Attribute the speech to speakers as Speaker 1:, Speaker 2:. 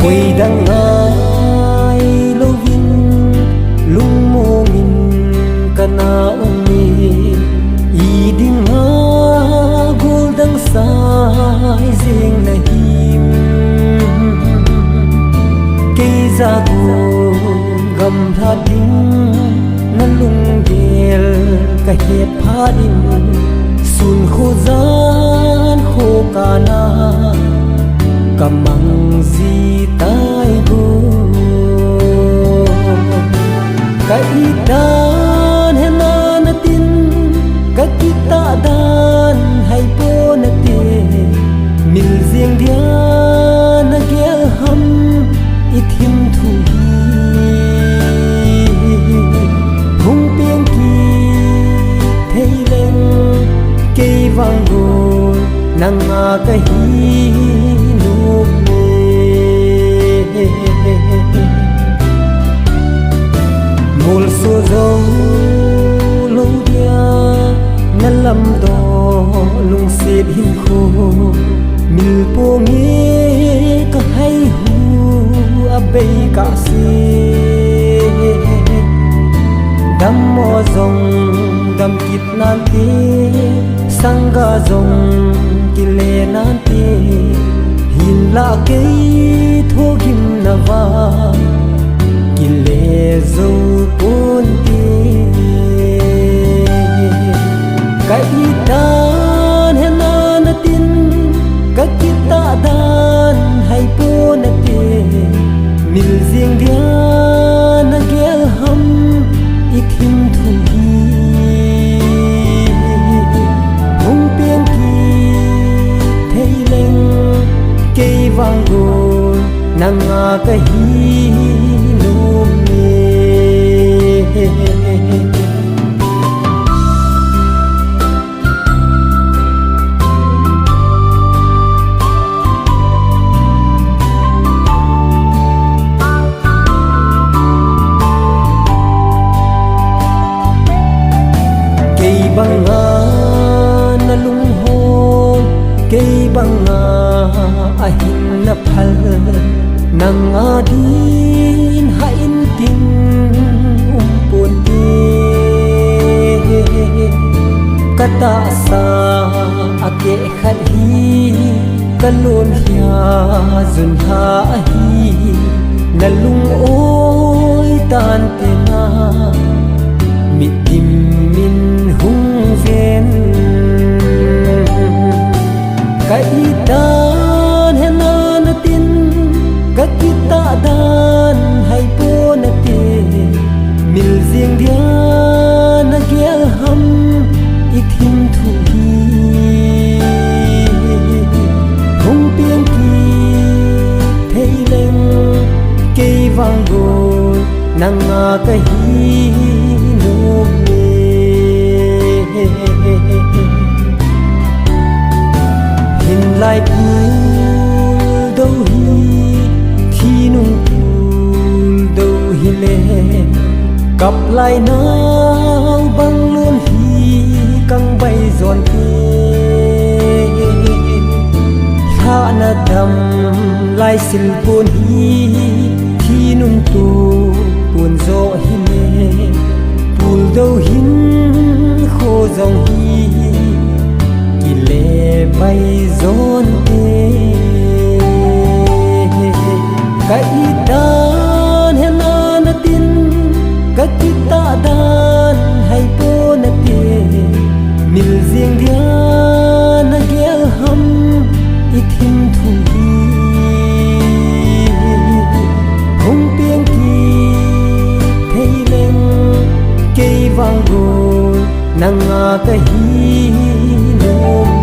Speaker 1: quỳ đằng ai lâu vin lung mô nghìn kana umi y đinh ngã gul đằng sai riêng là him cây ra gồ gầm tha đinh nan lung gel ka het pha đinh sun khô gian khô kana kamang zi tai go ka itan hena na tin ka kita dan hay po na te mil riêng dia na gel ham ithim thu hi hung piang ki thei leng cây vang go nang a ka hi mul so zo lo dia na lam do lung se hin kho mil po nge ka hai hu a be ka se dam mo zong dam kit nan ti sanga zong kile nan ti hin la ke tho gim na va kile zo pon ti ka itan hena na tin ka kita dan hay po na te mil riêng dia na gel ham ikhim thu hi hung piang ki thei leng cây vang go nang a ka hi lum me cây băng na lung hon cây băng a hin na phal nang a din ha in tin pon te kata sa ake khat hi kalon hia zun ha hi na lung oi tan te na mi tim min hung ven ka itan hena na tin ka kita dan hay po na te mil riêng dia na gel ham ikhim thu hi hung piang ki thei leng cây vang go nang a ka hi lum me hin lai phul đâu hi thi nung phul đâu hi le cặp lại nào băng luôn hi căng bay giòn thi tha na đầm lai sil pon hi thi nung tu buồn gió hi le phul đâu hin khô dòng hi kỳ lệ bay giòn te ka itan hena na tin ka kita dan hay po na te mil riêng dia na gel ham ikhim thu hi hung piang ki thei leng cây vang go nang a ka hi lum